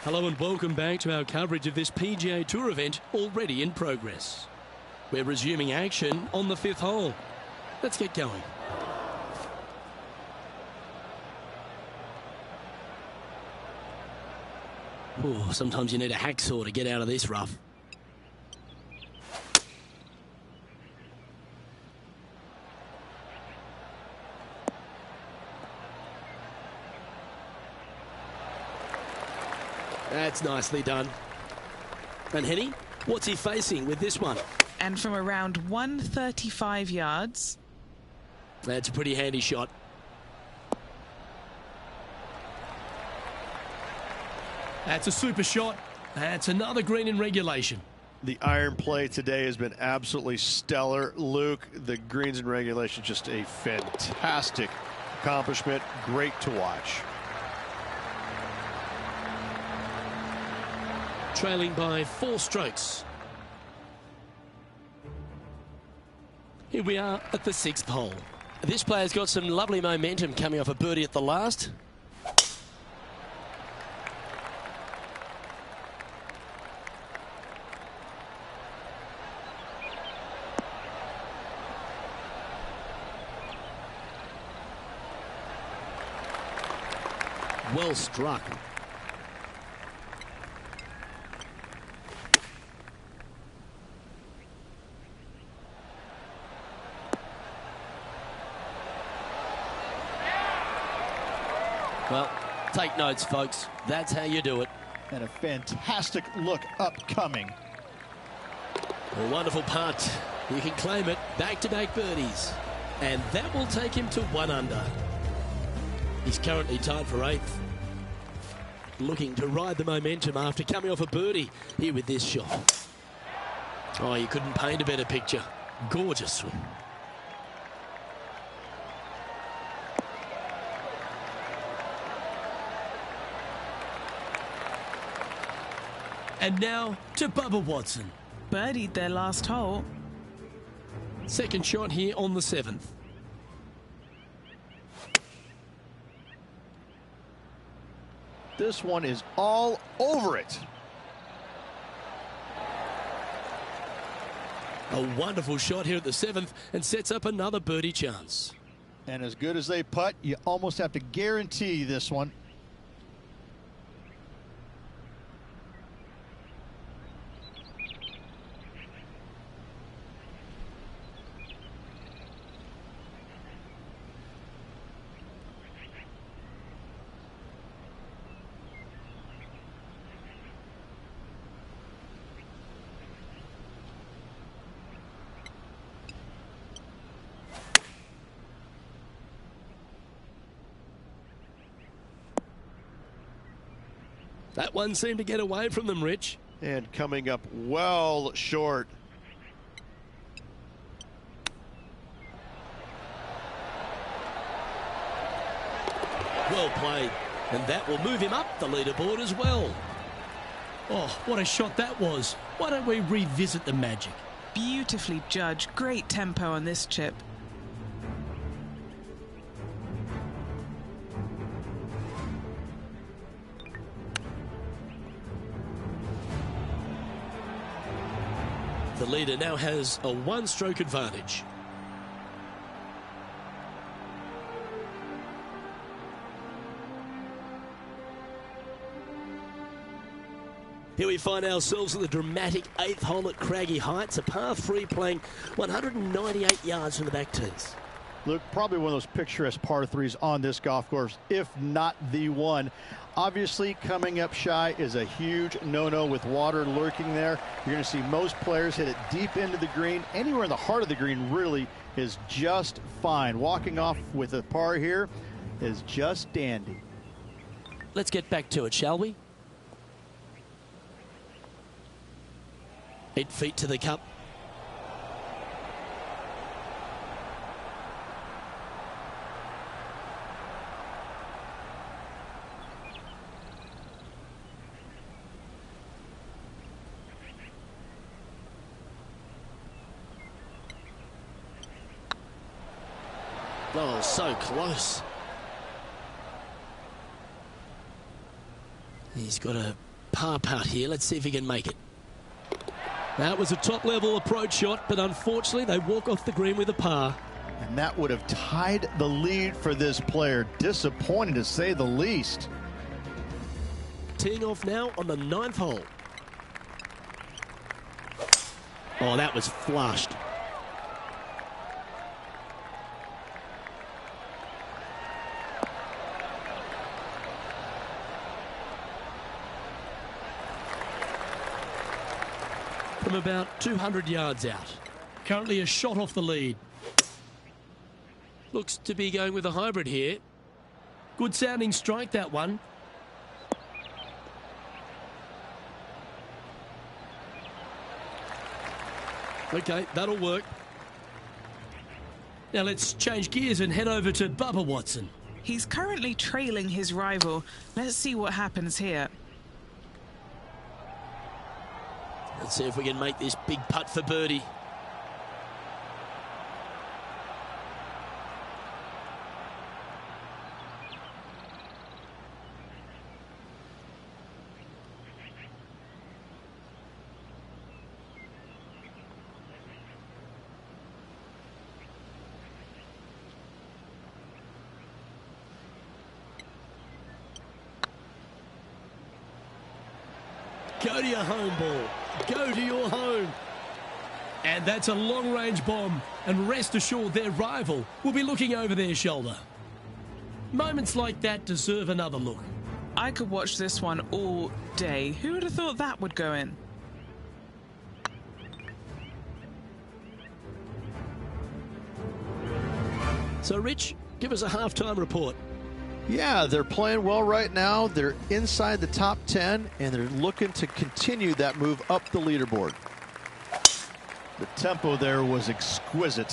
Hello and welcome back to our coverage of this PGA Tour event already in progress. We're resuming action on the 5th hole. Let's get going. Ooh, sometimes you need a hacksaw to get out of this rough. That's nicely done. And Henny, what's he facing with this one? And from around 135 yards. That's a pretty handy shot. That's a super shot. That's another green in regulation. The iron play today has been absolutely stellar. Luke, the greens in regulation, just a fantastic accomplishment. Great to watch. Trailing by 4 strokes. Here we are at the 6th hole. This player's got some lovely momentum coming off a birdie at the last. Well struck. Well, take notes, folks. That's how you do it. And a fantastic look upcoming. A wonderful putt. You can claim it. Back-to-back birdies. And that will take him to 1 under. He's currently tied for 8th. Looking to ride the momentum after coming off a birdie here with this shot. Oh, you couldn't paint a better picture. Gorgeous swing. And now to Bubba Watson. Birdied their last hole. Second shot here on the 7th. This one is all over it. A wonderful shot here at the 7th and sets up another birdie chance. And as good as they putt, you almost have to guarantee this one. That one seemed to get away from them, Rich. And coming up well short. Well played. And that will move him up the leaderboard as well. Oh, what a shot that was. Why don't we revisit the magic? Beautifully judged. Great tempo on this chip. The leader now has a 1-stroke advantage. Here we find ourselves at the dramatic 8th hole at Craggy Heights, a par 3 playing 198 yards from the back tees. Look, probably one of those picturesque par 3s on this golf course, if not the one. Obviously, coming up shy is a huge no-no with water lurking there. You're going to see most players hit it deep into the green. Anywhere in the heart of the green really is just fine. Walking off with a par here is just dandy. Let's get back to it, shall we? 8 feet to the cup. Oh, so close. He's got to par putt here. Let's see if he can make it. That was a top-level approach shot, but unfortunately they walk off the green with a par. And that would have tied the lead for this player. Disappointing to say the least. Teeing off now on the 9th hole. Oh, that was flushed. From about 200 yards out. Currently a shot off the lead. Looks to be going with a hybrid here. Good sounding strike, that one. Okay, that'll work. Now let's change gears and head over to Bubba Watson. He's currently trailing his rival. Let's see what happens here. Let's see if we can make this big putt for birdie. Go to your home ball. Go to your home. And that's a long-range bomb. And rest assured their rival will be looking over their shoulder. Moments like that deserve another look. I could watch this one all day. Who would have thought that would go in? So, Rich, give us a halftime report. Yeah, they're playing well right now. They're inside the top 10, and they're looking to continue that move up the leaderboard. The tempo there was exquisite.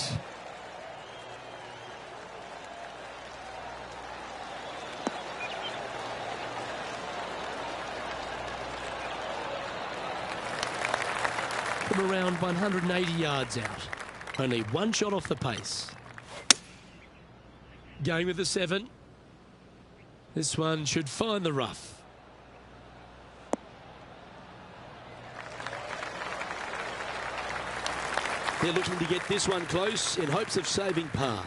From around 180 yards out. Only one shot off the pace. Going with the 7. This one should find the rough. They're looking to get this one close in hopes of saving par.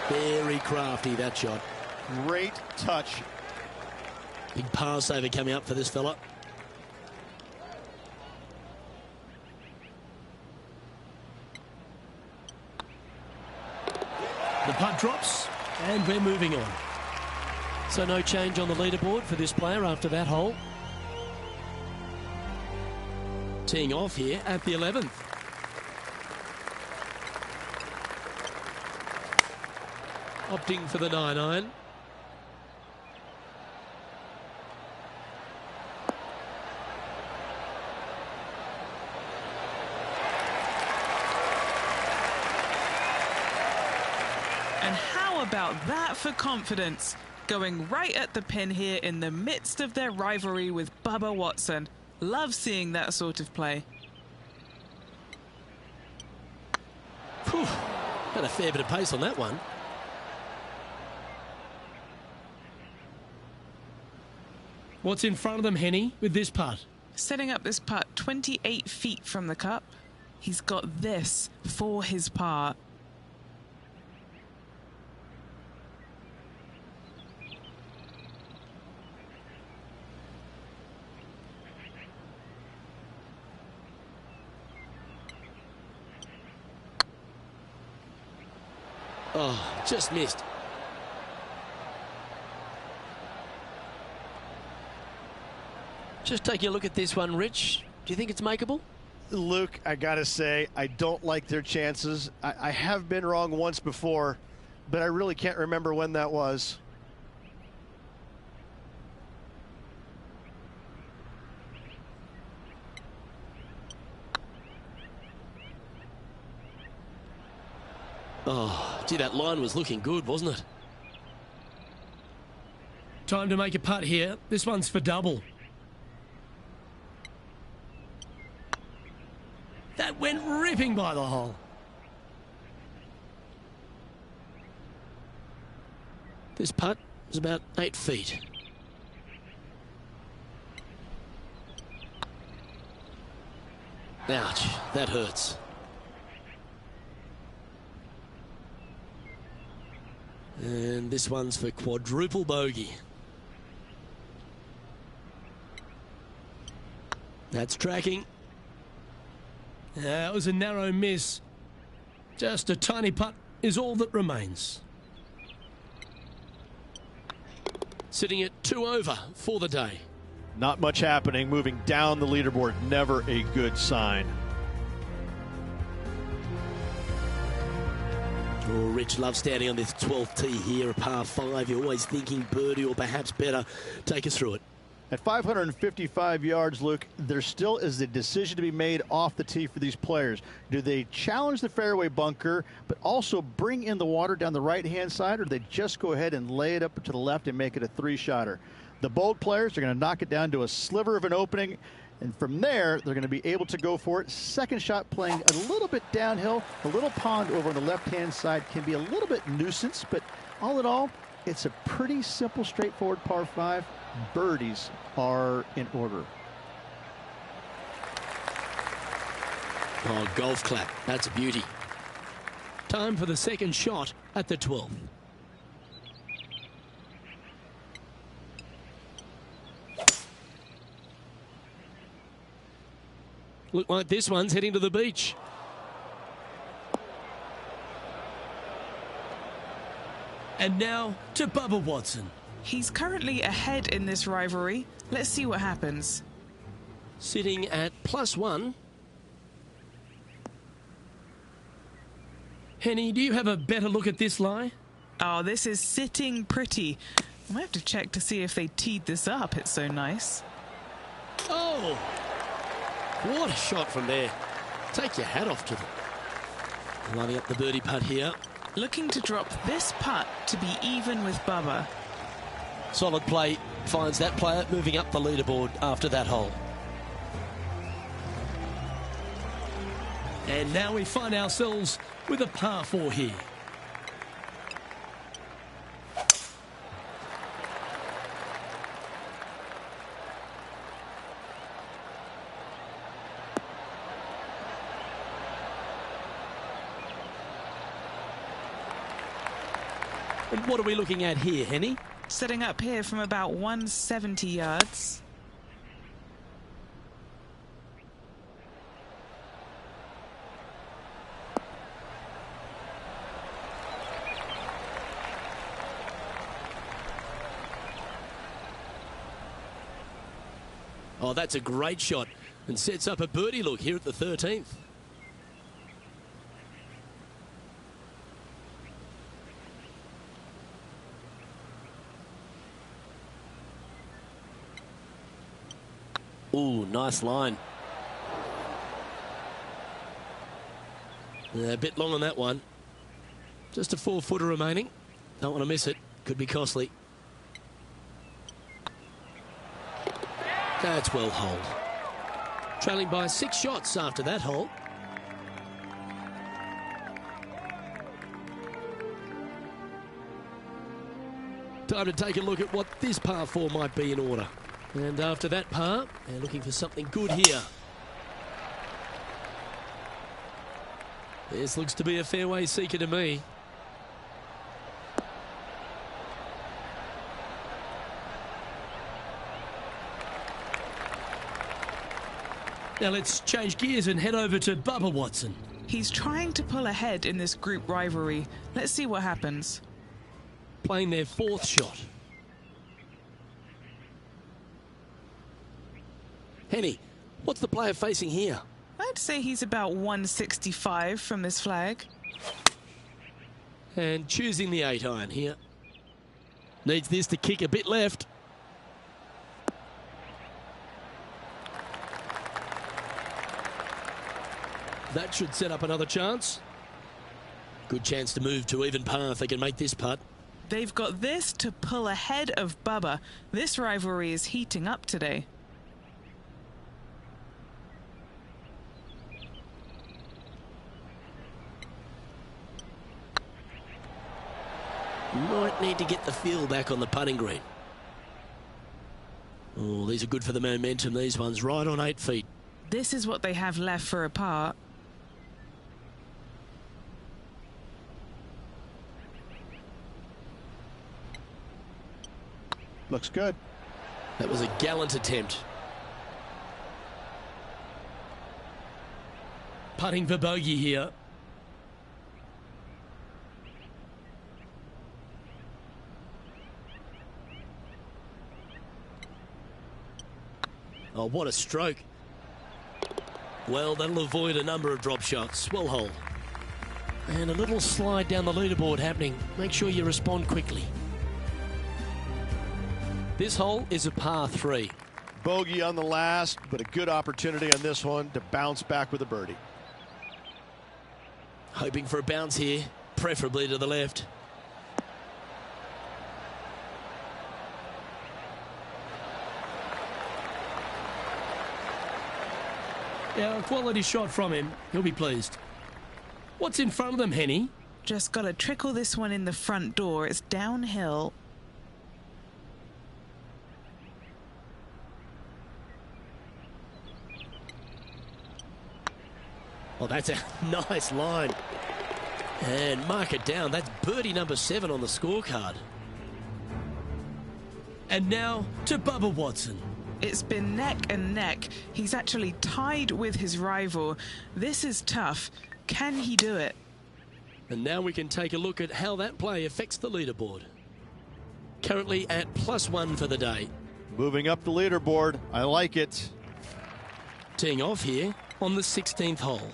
Very crafty, that shot. Great touch. Big par saver coming up for this fella. The putt drops, and we're moving on. So no change on the leaderboard for this player after that hole. Teeing off here at the 11th. Opting for the 9-iron. And how about that for confidence? Going right at the pin here in the midst of their rivalry with Bubba Watson. Love seeing that sort of play. Whew, had a fair bit of pace on that one. What's in front of them, Henny, with this putt? Setting up this putt 28 feet from the cup. He's got this for his par. Oh, just missed. Just taking a look at this one, Rich. Do you think it's makeable? Luke, I gotta say, I don't like their chances. I have been wrong once before, but I really can't remember when that was. Oh, gee, that line was looking good, wasn't it? Time to make a putt here. This one's for double. That went ripping by the hole. This putt is about 8 feet. Ouch, that hurts. And this one's for quadruple bogey. That's tracking. That was a narrow miss. Just a tiny putt is all that remains. Sitting at 2 over for the day. Not much happening, moving down the leaderboard, never a good sign. Oh, Rich loves standing on this 12th tee here, a par 5. You're always thinking birdie or perhaps better. Take us through it. At 555 yards, Luke, there still is a decision to be made off the tee for these players. Do they challenge the fairway bunker, but also bring in the water down the right-hand side, or do they just go ahead and lay it up to the left and make it a 3-shotter? The bold players are going to knock it down to a sliver of an opening, and from there, they're going to be able to go for it. Second shot playing a little bit downhill. The little pond over on the left-hand side can be a little bit nuisance, but all in all, it's a pretty simple, straightforward par 5. Birdies are in order. Oh, golf clap. That's a beauty. Time for the second shot at the 12th. Look like this one's heading to the beach. And now to Bubba Watson. He's currently ahead in this rivalry. Let's see what happens. Sitting at +1. Henny, do you have a better look at this lie? Oh, this is sitting pretty. I might have to check to see if they teed this up. It's so nice. Oh, what a shot from there. Take your hat off to them. Lining up the birdie putt here. Looking to drop this putt to be even with Bubba. Solid play finds that player moving up the leaderboard after that hole. And now we find ourselves with a par 4 here. And what are we looking at here, Henny? Setting up here from about 170 yards. Oh, that's a great shot and sets up a birdie look here at the 13th. Ooh, nice line. A bit long on that one. Just a 4-footer remaining. Don't want to miss it. Could be costly. That's well holed. Trailing by 6 shots after that hole. Time to take a look at what this par 4 might be in order. And after that par, they're looking for something good here. This looks to be a fairway seeker to me. Now let's change gears and head over to Bubba Watson. He's trying to pull ahead in this group rivalry. Let's see what happens. Playing their 4th shot. Henny, what's the player facing here? I'd say he's about 165 from this flag. And choosing the 8-iron here. Needs this to kick a bit left. That should set up another chance. Good chance to move to even par if they can make this putt. They've got this to pull ahead of Bubba. This rivalry is heating up today. Might need to get the feel back on the putting green. Oh, these are good for the momentum, these ones, right on 8 feet. This is what they have left for a par. Looks good. That was a gallant attempt. Putting for bogey here. Oh, what a stroke. Well, that'll avoid a number of drop shots. Well hole. And a little slide down the leaderboard happening. Make sure you respond quickly. This hole is a par 3. Bogey on the last, but a good opportunity on this one to bounce back with a birdie. Hoping for a bounce here, preferably to the left. Yeah, a quality shot from him. He'll be pleased. What's in front of them, Henny? Just got to trickle this one in the front door. It's downhill. Oh, that's a nice line. And mark it down. That's birdie number 7 on the scorecard. And now to Bubba Watson. It's been neck and neck. He's actually tied with his rival. This is tough. Can he do it? And now we can take a look at how that play affects the leaderboard. Currently at +1 for the day. Moving up the leaderboard. I like it. Teeing off here on the 16th hole.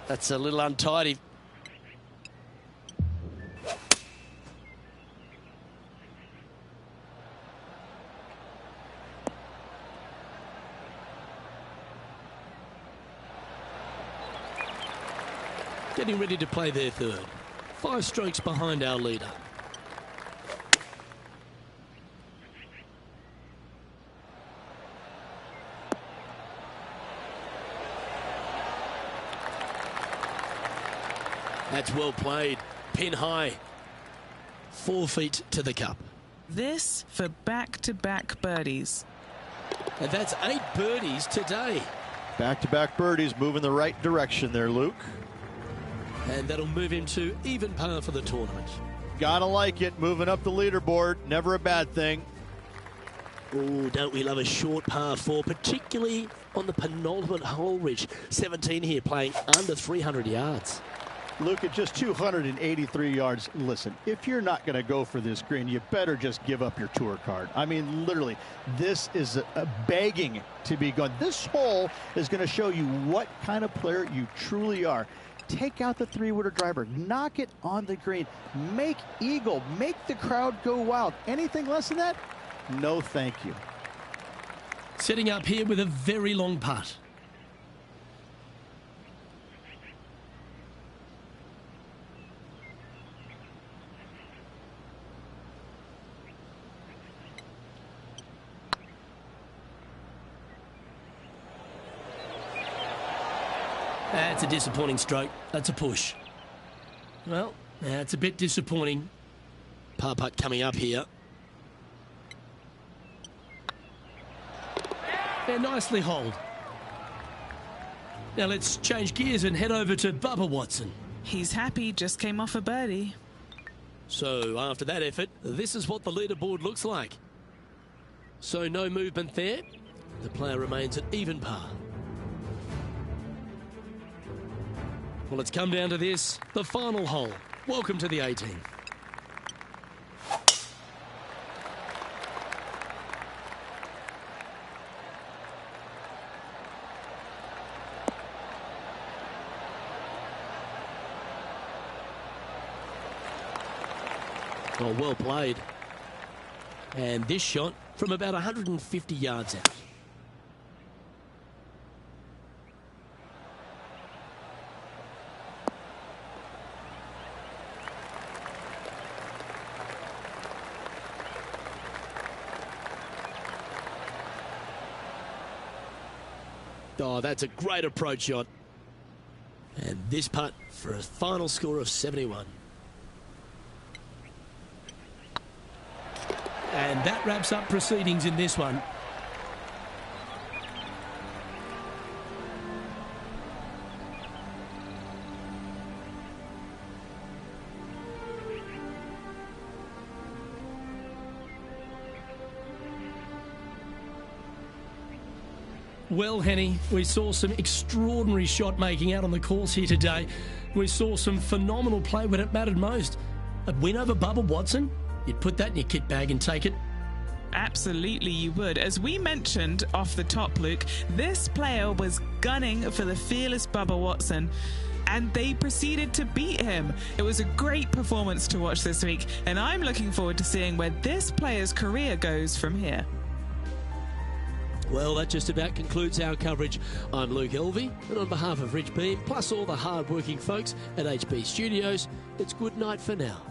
That's a little untidy. Getting ready to play their third. 5 strokes behind our leader. That's well played. Pin high. 4 feet to the cup. This for back-to-back birdies. And that's 8 birdies today. Back-to-back birdies, moving the right direction there, Luke. And that'll move him to even par for the tournament. Gotta like it, moving up the leaderboard. Never a bad thing. Oh, don't we love a short par 4, particularly on the penultimate hole, Rich. 17 here, playing under 300 yards. Luke, at just 283 yards, listen, if you're not going to go for this green, you better just give up your tour card. I mean, literally, this is a begging to be gone. This hole is going to show you what kind of player you truly are. Take out the 3-wooder driver, knock it on the green, make eagle, make the crowd go wild. Anything less than that? No, thank you. Setting up here with a very long putt. That's a disappointing stroke. That's a push. Well, that's a bit disappointing. Par putt coming up here. Yeah, nicely holed. Now let's change gears and head over to Bubba Watson. He's happy, just came off a birdie. So after that effort, this is what the leaderboard looks like. So no movement there. The player remains at even par. Well, it's come down to this, the final hole. Welcome to the 18th. Oh, well played. And this shot from about 150 yards out. Oh, that's a great approach shot. And this putt for a final score of 71. And that wraps up proceedings in this one. Well, Henny, we saw some extraordinary shot making out on the course here today. We saw some phenomenal play when it mattered most. A win over Bubba Watson? You'd put that in your kit bag and take it. Absolutely you would. As we mentioned off the top, Luke, this player was gunning for the fearless Bubba Watson, and they proceeded to beat him. It was a great performance to watch this week, and I'm looking forward to seeing where this player's career goes from here. Well, that just about concludes our coverage. I'm Luke Elvey, and on behalf of Rich Beam, plus all the hard-working folks at HB Studios, it's good night for now.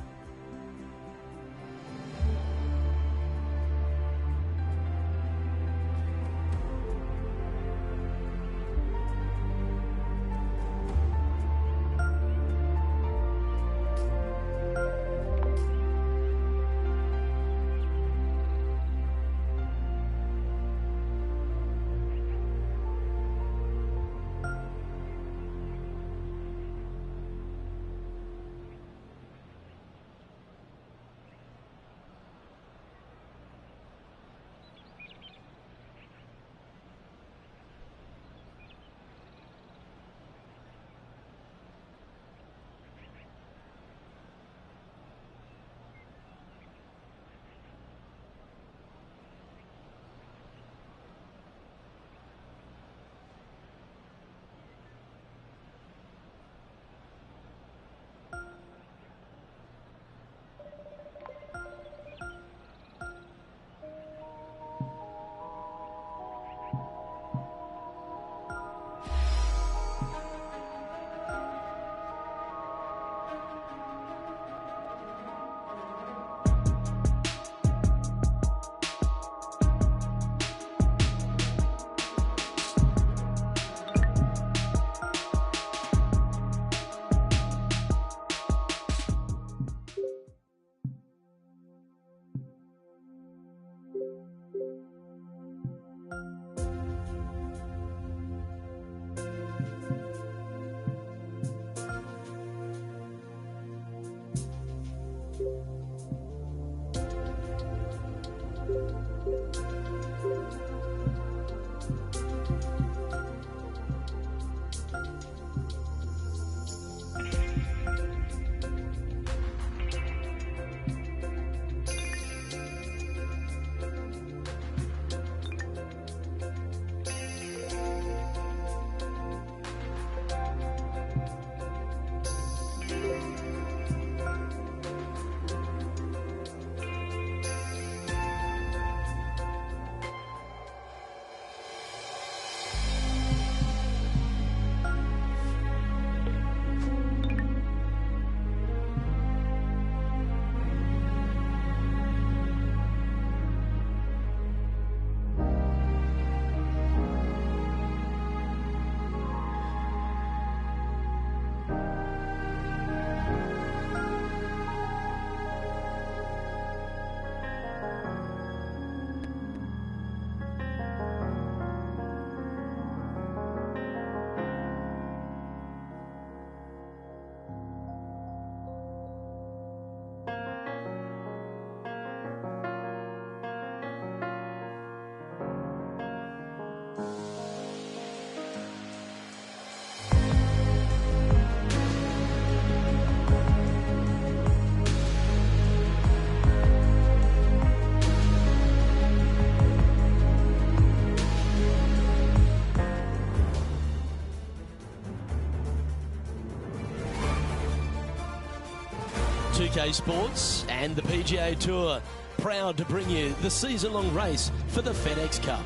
Sports and the PGA Tour, proud to bring you the season-long race for the FedEx Cup.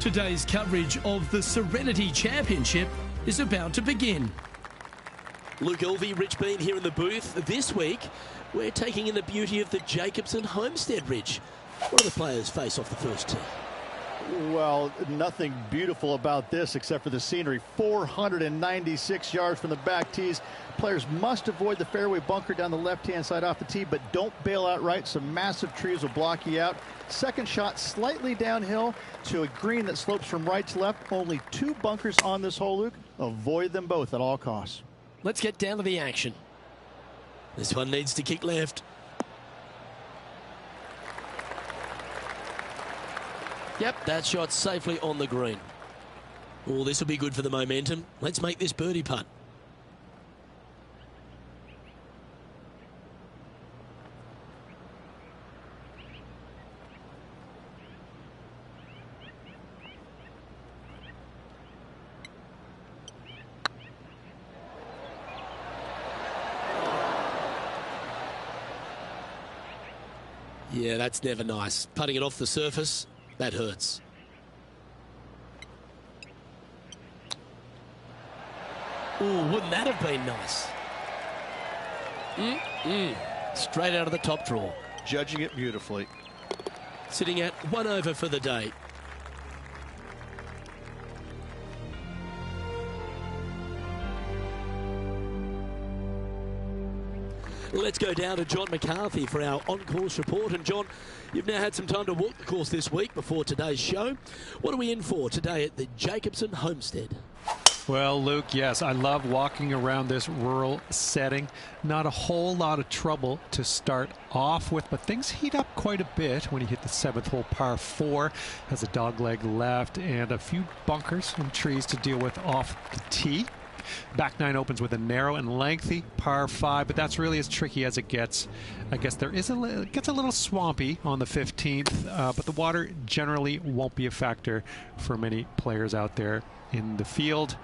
Today's coverage of the Serenity Championship is about to begin. Luke Elvey, Rich Bean here in the booth. This week, we're taking in the beauty of the Jacobson Homestead Ridge. What do the players face off the first tee? Well, nothing beautiful about this except for the scenery. 496 yards from the back tees. Players must avoid the fairway bunker down the left-hand side off the tee, but don't bail outright. Some massive trees will block you out. Second shot slightly downhill to a green that slopes from right to left. Only 2 bunkers on this hole, Luke. Avoid them both at all costs. Let's get down to the action. This one needs to kick left. Yep, that shot safely on the green. Oh, this will be good for the momentum. Let's make this birdie putt. Yeah, that's never nice. Putting it off the surface, that hurts. Oh, wouldn't that have been nice? Straight out of the top draw. Judging it beautifully. Sitting at 1 over for the day. Let's go down to John McCarthy for our on-course report. And John, you've now had some time to walk the course this week before today's show. What are we in for today at the Jacobson Homestead? Well, Luke, yes, I love walking around this rural setting. Not a whole lot of trouble to start off with, but things heat up quite a bit when you hit the 7th hole, par 4. Has a dogleg left and a few bunkers and trees to deal with off the tee. Back 9 opens with a narrow and lengthy par 5, but that's really as tricky as it gets. I guess there is it gets a little swampy on the 15th, but the water generally won't be a factor for many players out there in the field.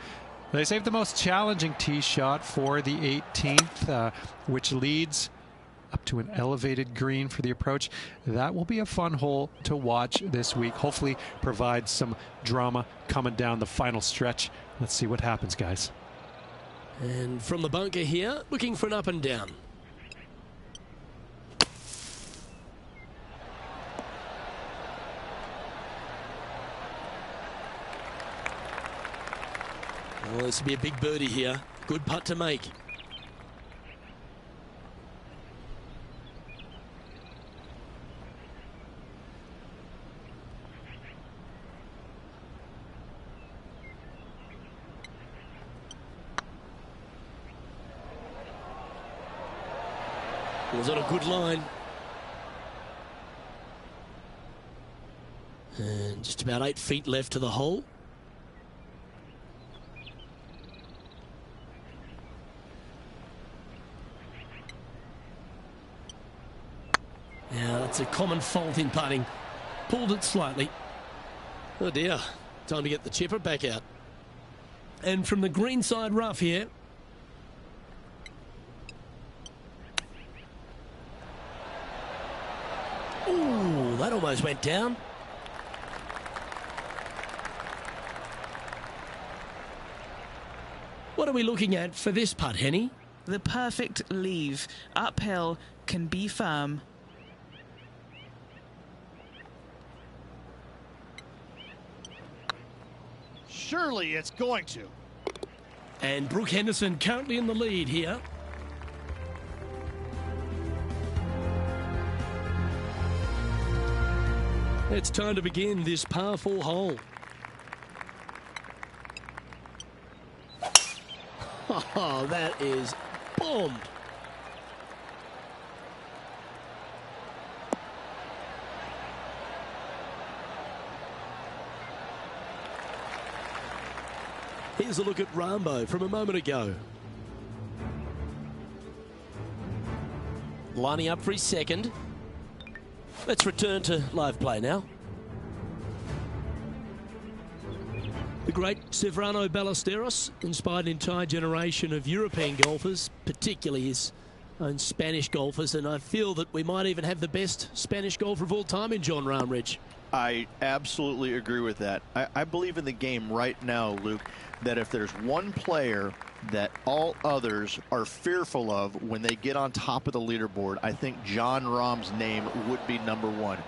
They saved the most challenging tee shot for the 18th, which leads up to an elevated green for the approach. That will be a fun hole to watch this week. Hopefully provide some drama coming down the final stretch. Let's see what happens, guys. And from the bunker here, looking for an up and down. Well, this will be a big birdie here. Good putt to make. Was on a good line. And just about 8 feet left to the hole. Now, that's a common fault in putting. Pulled it slightly. Oh dear. Time to get the chipper back out. And from the greenside rough here. Ooh, that almost went down. What are we looking at for this putt, Henny? The perfect leave. Uphill, can be firm. Surely it's going to. And Brooke Henderson currently in the lead here. It's time to begin this par 4 hole. Oh, that is bombed. Here's a look at Rambo from a moment ago. Lining up for his second. Let's return to live play now. The great Severano Ballesteros inspired an entire generation of European golfers, particularly his own Spanish golfers, and I feel that we might even have the best Spanish golfer of all time in John Rahmridge. I absolutely agree with that. I believe in the game right now, Luke, that if there's one player that all others are fearful of when they get on top of the leaderboard, I think Jon Rahm's name would be #1,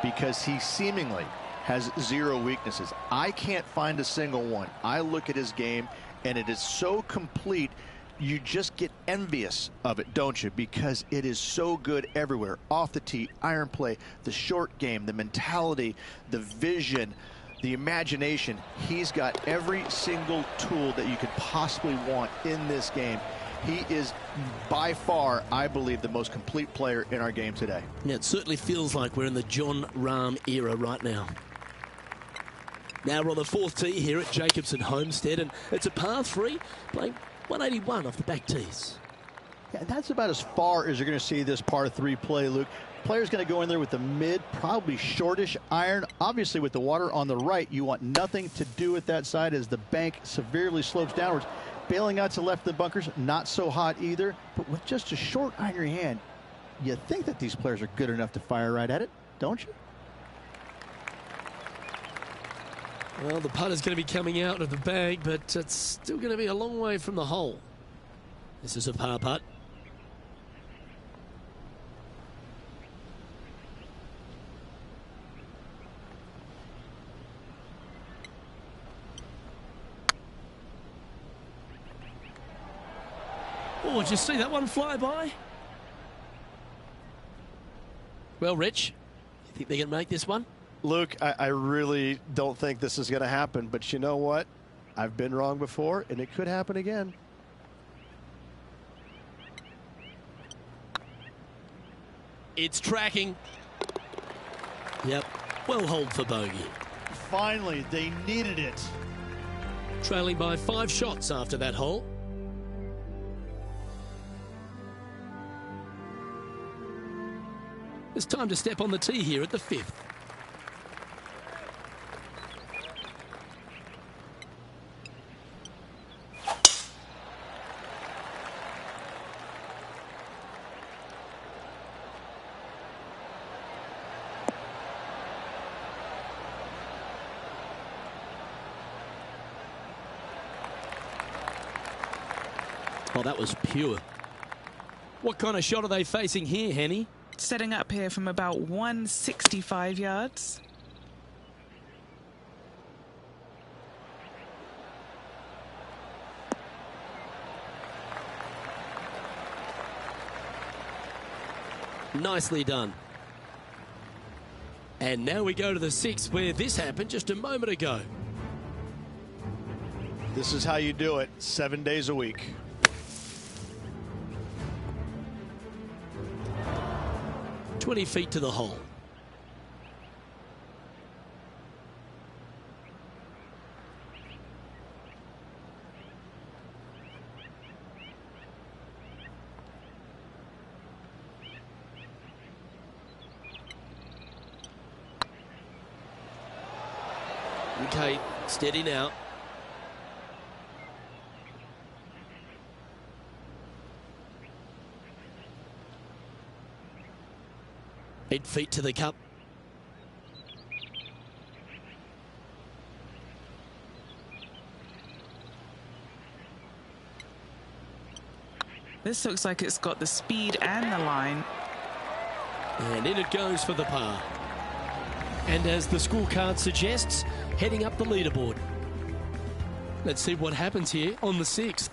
because he seemingly has zero weaknesses. I can't find a single one. I look at his game, and it is so complete, you just get envious of it, don't you? Because it is so good everywhere. Off the tee, iron play, the short game, the mentality, the vision, the imagination. He's got every single tool that you could possibly want in this game. He is by far, I believe, the most complete player in our game today. Yeah, it certainly feels like we're in the John Rahm era right now. Now we're on the fourth tee here at Jacobson Homestead, and it's a par 3, playing 181 off the back tees. Yeah, that's about as far as you're going to see this par 3 play, Luke. Player's going to go in there with the mid, probably shortish iron. Obviously, with the water on the right, you want nothing to do with that side as the bank severely slopes downwards. Bailing out to the left of the bunkers, not so hot either. But with just a short iron in your hand, you think that these players are good enough to fire right at it, don't you? Well, the putter's going to be coming out of the bag, but it's still going to be a long way from the hole. This is a par putt. Oh, did you see that one fly by? Well, Rich, you think they're going to make this one? Luke, I really don't think this is going to happen, but you know what? I've been wrong before, and it could happen again. It's tracking. Yep, well holed for bogey. Finally, they needed it. Trailing by 5 shots after that hole. It's time to step on the tee here at the 5th. Oh, that was pure. What kind of shot are they facing here, Henny? Setting up here from about 165 yards. Nicely done. And now we go to the 6th, where this happened just a moment ago. This is how you do it 7 days a week. "20 feet to the hole. Okay, steady now. Eight feet to the cup. This looks like it's got the speed and the line. And in it goes for the par. And as the scorecard suggests, heading up the leaderboard. Let's see what happens here on the 6th.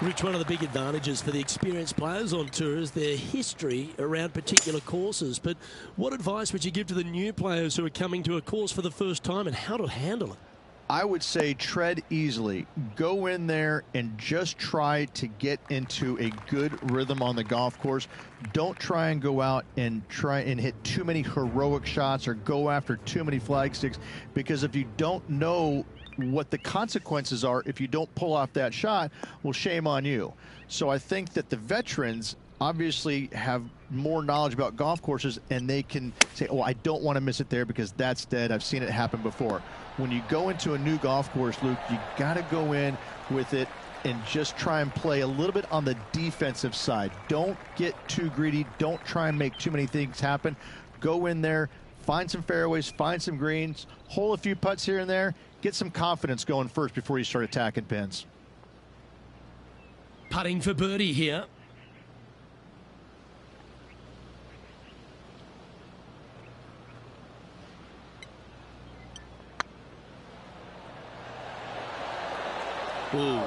Rich, one of the big advantages for the experienced players on tour is their history around particular courses. But what advice would you give to the new players who are coming to a course for the first time and how to handle it? I would say tread easily. Go in there and just try to get into a good rhythm on the golf course. Don't try and go out and try and hit too many heroic shots or go after too many flag sticks, because if you don't know what the consequences are if you don't pull off that shot, well, shame on you. So I think that the veterans obviously have more knowledge about golf courses, and they can say, oh, I don't want to miss it there because that's dead. I've seen it happen before. When you go into a new golf course, Luke, you got to go in with it and just try and play a little bit on the defensive side. Don't get too greedy. Don't try and make too many things happen. Go in there, find some fairways, find some greens, hole a few putts here and there, get some confidence going first before you start attacking pins. Putting for birdie here. Ooh.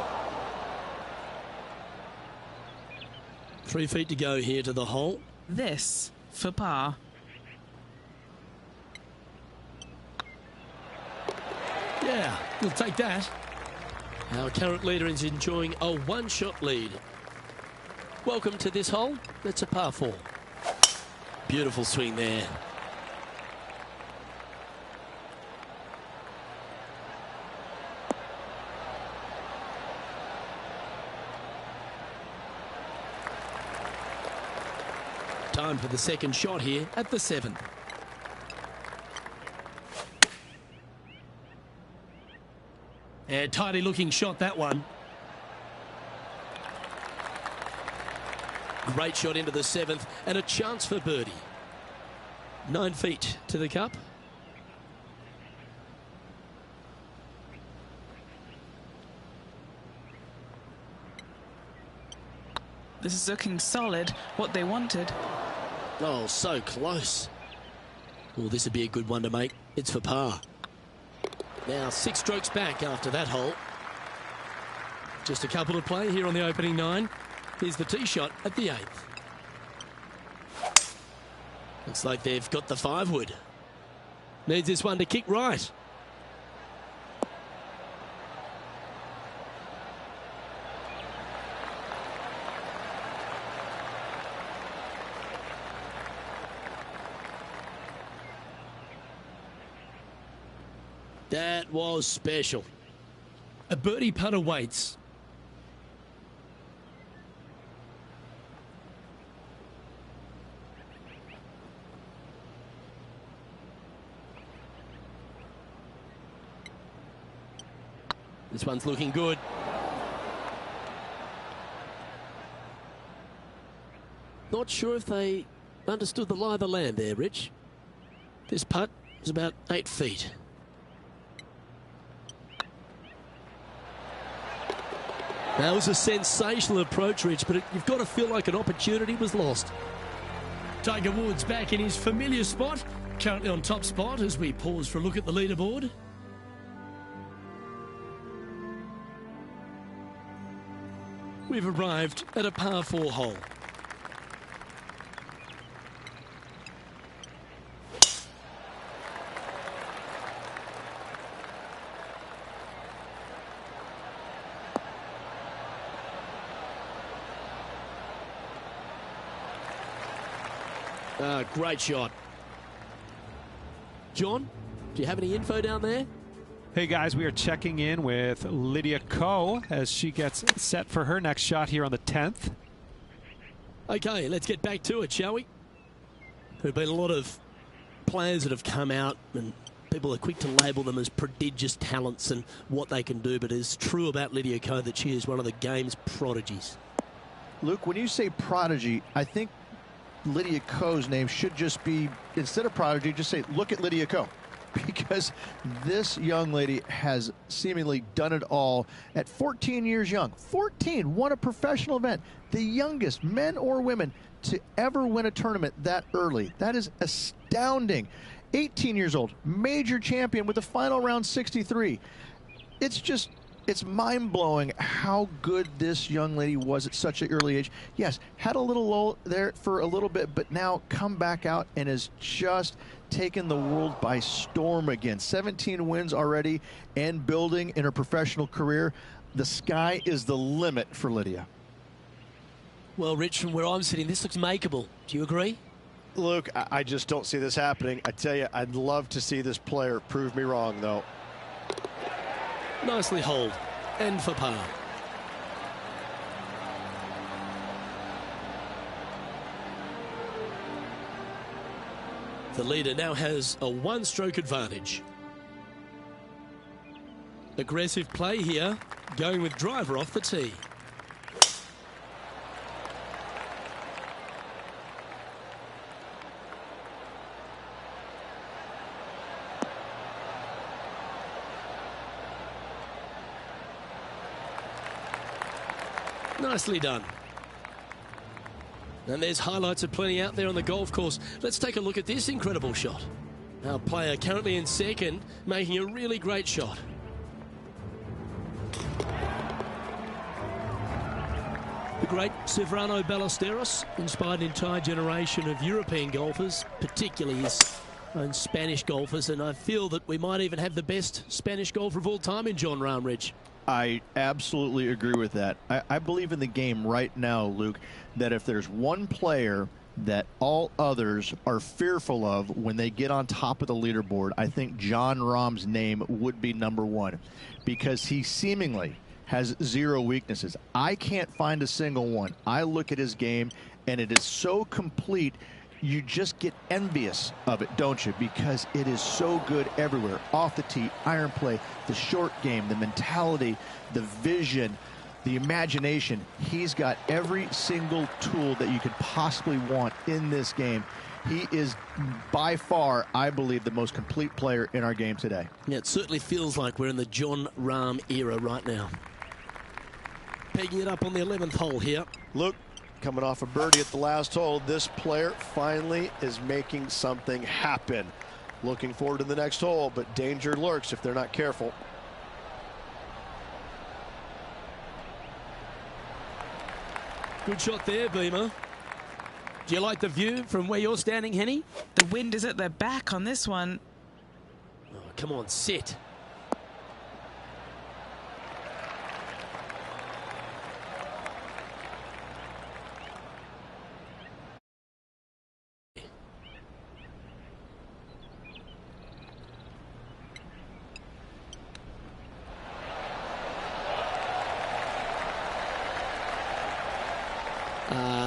3 feet to go here to the hole. This for par. Yeah, we'll take that. Our current leader is enjoying a one-shot lead. Welcome to this hole. It's a par 4. Beautiful swing there. Time for the second shot here at the 7th. And tidy looking shot, that one. Great shot into the 7th and a chance for birdie. 9 feet to the cup. This is looking solid, what they wanted. Oh, so close. Well, this would be a good one to make. It's for par. Now 6 strokes back after that hole. Just a couple to play here on the opening 9. Here's the tee shot at the 8th. Looks like they've got the 5-wood. Needs this one to kick right. That was special. A birdie putt awaits. This one's looking good. Not sure if they understood the lie of the land there, Rich. This putt is about 8 feet. That was a sensational approach, Rich, but you've got to feel like an opportunity was lost. Tiger Woods back in his familiar spot, currently on top spot as we pause for a look at the leaderboard. We've arrived at a par 4 hole. Great shot. John, do you have any info down there? Hey guys, we are checking in with Lydia Ko as she gets set for her next shot here on the 10th. Okay, let's get back to it, shall we? There have been a lot of players that have come out and people are quick to label them as prodigious talents and what they can do, but it's true about Lydia Ko that she is one of the game's prodigies. Luke, when you say prodigy, I think Lydia Ko's name should just be, instead of prodigy, just say, look at Lydia Ko. Because this young lady has seemingly done it all at 14 years young. 14, won a professional event. The youngest, men or women, to ever win a tournament that early. That is astounding. 18 years old, major champion with the final round 63. It's mind-blowing how good this young lady was at such an early age. Yes, had a little lull there for a little bit, but now come back out and has just taken the world by storm again. 17 wins already and building in her professional career. The sky is the limit for Lydia. Well, Rich, from where I'm sitting, this looks makeable. Do you agree? Luke, I just don't see this happening. I tell you, I'd love to see this player prove me wrong, though. Nicely holed and for par. The leader now has a one-stroke advantage. Aggressive play here, going with driver off the tee. Nicely done. And there's highlights of plenty out there on the golf course. Let's take a look at this incredible shot. Our player currently in second, making a really great shot. The great Severano Ballesteros inspired an entire generation of European golfers, particularly his own Spanish golfers, and I feel that we might even have the best Spanish golfer of all time in Jon Rahm, Rich. I absolutely agree with that. I believe in the game right now, Luke, that if there's one player that all others are fearful of when they get on top of the leaderboard, I think Jon Rahm's name would be number one, because he seemingly has zero weaknesses. I can't find a single one. I look at his game, and it is so complete, you just get envious of it, don't you? Because it is so good everywhere. Off the tee, iron play, the short game, the mentality, the vision, the imagination. He's got every single tool that you could possibly want in this game. He is by far, I believe, the most complete player in our game today. Yeah, it certainly feels like we're in the Jon Rahm era right now. Pegging it up on the 11th hole here. Luke, coming off a birdie at the last hole, this player finally is making something happen. Looking forward to the next hole, but danger lurks if they're not careful. Good shot there, Beamer. Do you like the view from where you're standing, Henny? The wind is at their back on this one. Oh, come on, sit.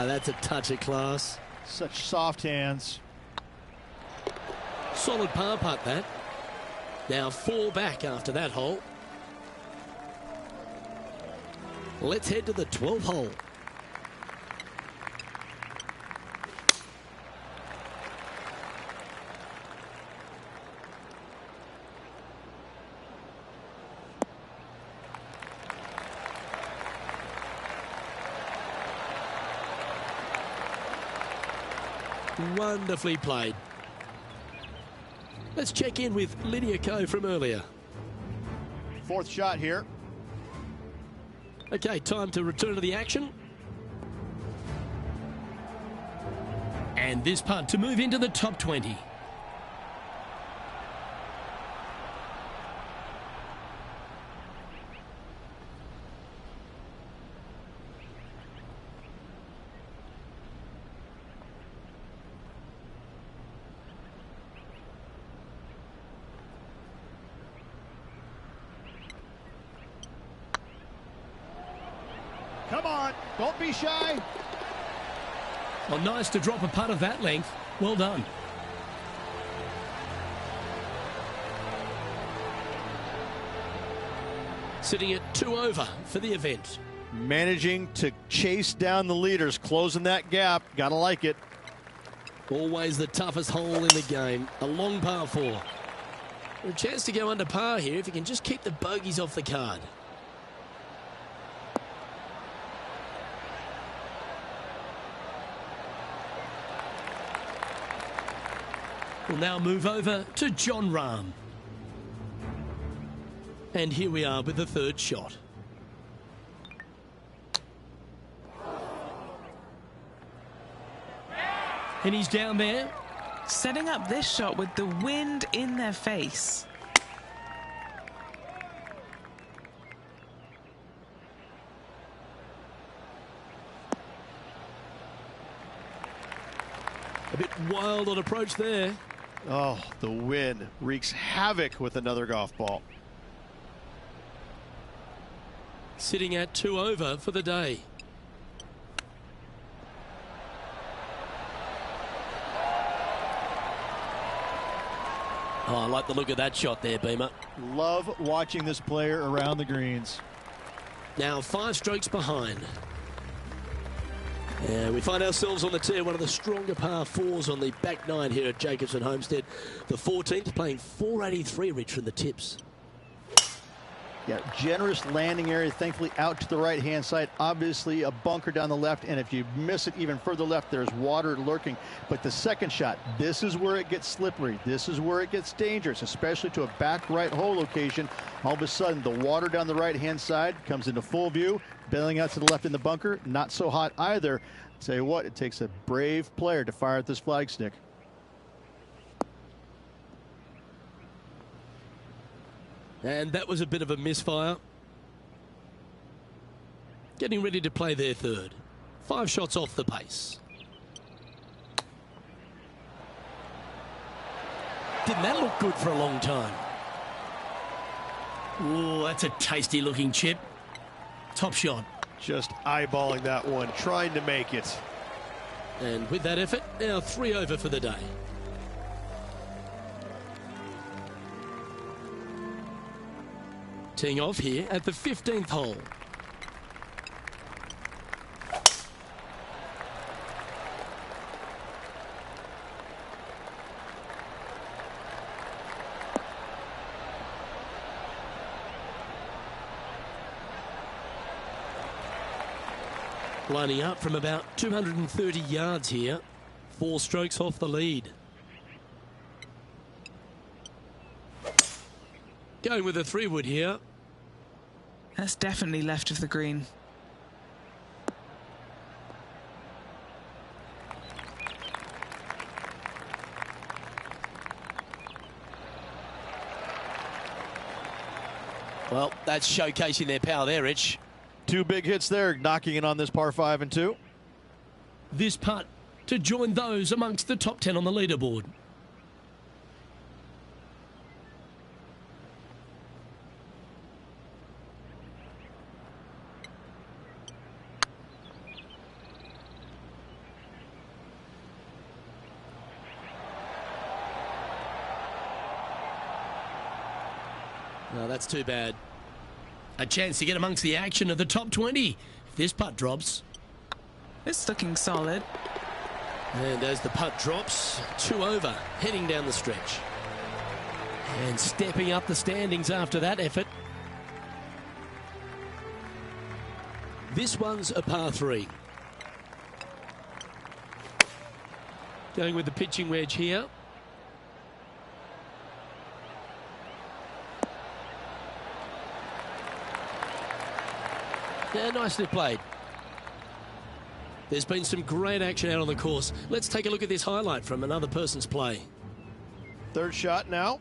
That's a touch of class. Such soft hands. Solid par putt, that. Now 4 back after that hole. Let's head to the 12th hole. Wonderfully played. Let's check in with Lydia Ko from earlier. Fourth shot here. Okay, time to return to the action. And this putt to move into the top 20. Come on, don't be shy. Well, nice to drop a putt of that length. Well done. Sitting at 2 over for the event. Managing to chase down the leaders, closing that gap. Gotta like it. Always the toughest hole in the game. A long par 4. A chance to go under par here if you can just keep the bogeys off the card. We'll now move over to Jon Rahm. And here we are with the 3rd shot. And he's down there. Setting up this shot with the wind in their face. A bit wild on approach there. Oh, the wind wreaks havoc with another golf ball. Sitting at 2 over for the day. Oh, I like the look of that shot there, Beamer. Love watching this player around the greens. Now 5 strokes behind. And we find ourselves on the tee, one of the stronger par 4s on the back 9 here at Jacobson Homestead. The 14th playing 483, Rich, from the tips. Yeah, generous landing area, thankfully out to the right-hand side. Obviously a bunker down the left, and if you miss it even further left, there's water lurking. But the second shot, this is where it gets slippery. This is where it gets dangerous, especially to a back right hole location. All of a sudden, the water down the right-hand side comes into full view. Bailing out to the left in the bunker, not so hot either. Tell you what, it takes a brave player to fire at this flag stick. And that was a bit of a misfire. Getting ready to play their third. 5 shots off the pace. Didn't that look good for a long time? Oh, that's a tasty looking chip. Top shot. Just eyeballing that one, trying to make it. And with that effort, now 3 over for the day. Teeing off here at the 15th hole. Lining up from about 230 yards here. 4 strokes off the lead. Going with a 3-wood here. That's definitely left of the green. Well, that's showcasing their power there, Rich. 2 big hits there, knocking in on this par 5 and 2. This putt to join those amongst the top 10 on the leaderboard. No, that's too bad. A chance to get amongst the action of the top 20 if this putt drops. It's looking solid. And as the putt drops, 2 over, heading down the stretch. And stepping up the standings after that effort. This one's a par 3. Going with the pitching wedge here. Yeah, nicely played. There's been some great action out on the course. Let's take a look at this highlight from another person's play. 3rd shot now.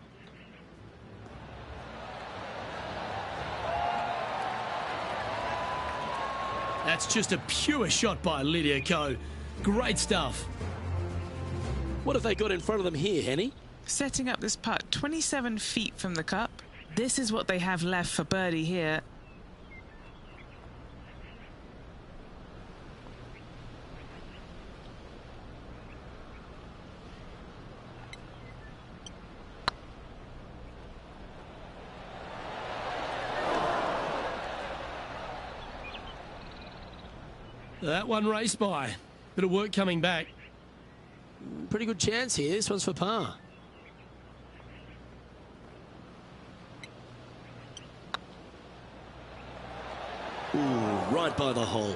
That's just a pure shot by Lydia Ko. Great stuff. What have they got in front of them here, Henny? Setting up this putt 27 feet from the cup. This is what they have left for birdie here. That one raced by. Bit of work coming back. Pretty good chance here. This one's for par. Ooh, right by the hole.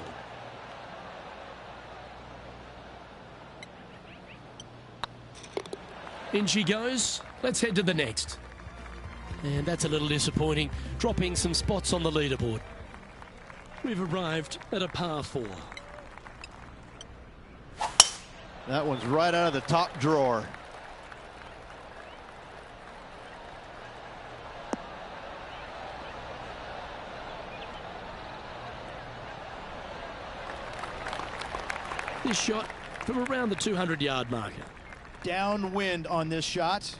In she goes. Let's head to the next. And that's a little disappointing, dropping some spots on the leaderboard. We've arrived at a par 4. That one's right out of the top drawer. This shot from around the 200-yard marker. Downwind on this shot.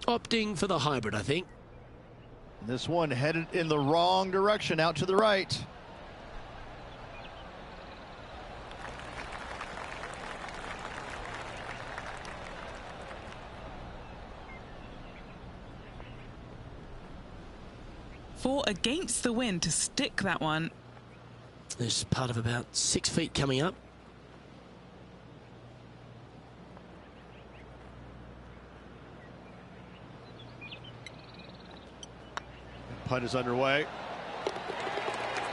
Opting for the hybrid, I think. This one headed in the wrong direction, out to the right. Four against the wind to stick that one. There's part of about 6 feet coming up. Putt is underway.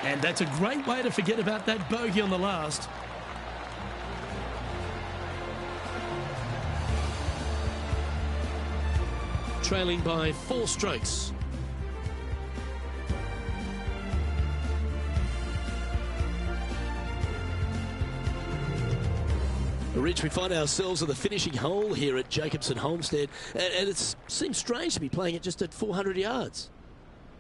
And that's a great way to forget about that bogey on the last. Trailing by 4 strokes. Rich, we find ourselves at the finishing hole here at Jacobson Homestead, and it seems strange to be playing it just at 400 yards.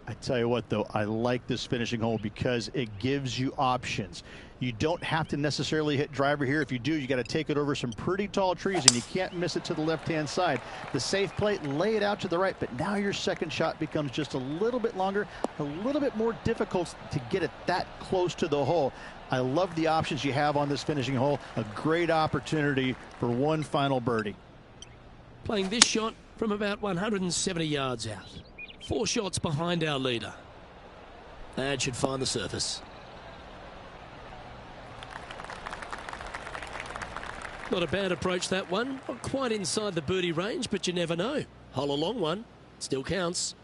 I tell you what, though, I like this finishing hole because it gives you options. You don't have to necessarily hit driver here. If you do, you got to take it over some pretty tall trees, and you can't miss it to the left-hand side. The safe play, lay it out to the right, but now your second shot becomes just a little bit longer, a little bit more difficult to get it that close to the hole. I love the options you have on this finishing hole. A great opportunity for one final birdie. Playing this shot from about 170 yards out. 4 shots behind our leader. That should find the surface. Not a bad approach, that one. Not quite inside the birdie range, but you never know. Hole a long one. Still counts.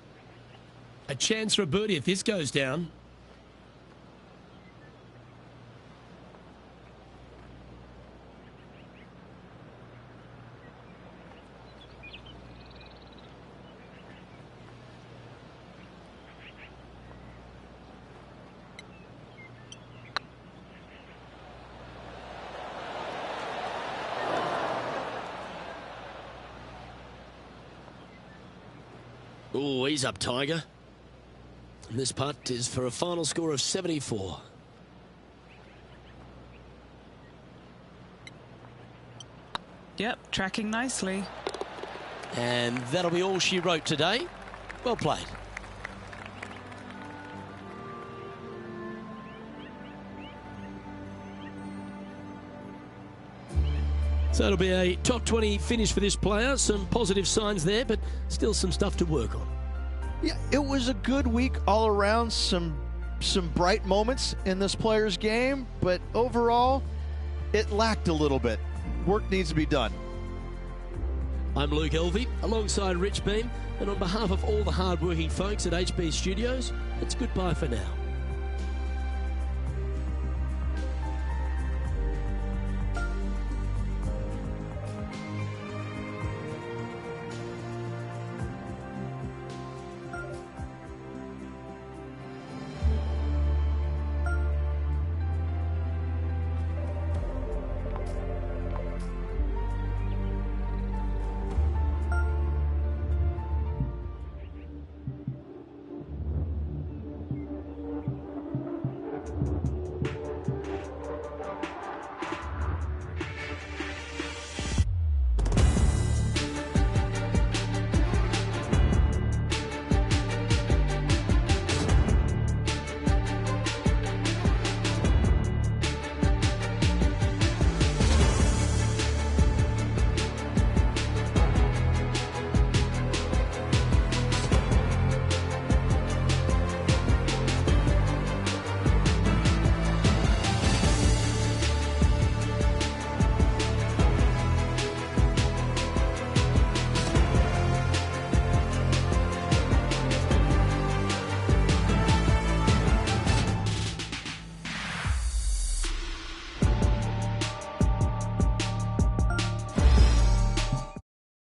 A chance for a birdie if this goes down. Oh, he's up, Tiger. And this putt is for a final score of 74. Yep, tracking nicely. And that'll be all she wrote today. Well played. So it'll be a top 20 finish for this player. Some positive signs there, but still some stuff to work on. Yeah, it was a good week all around. Some bright moments in this player's game, but overall, it lacked a little bit. Work needs to be done. I'm Luke Elvey, alongside Rich Beam, and on behalf of all the hard-working folks at HB Studios, it's goodbye for now.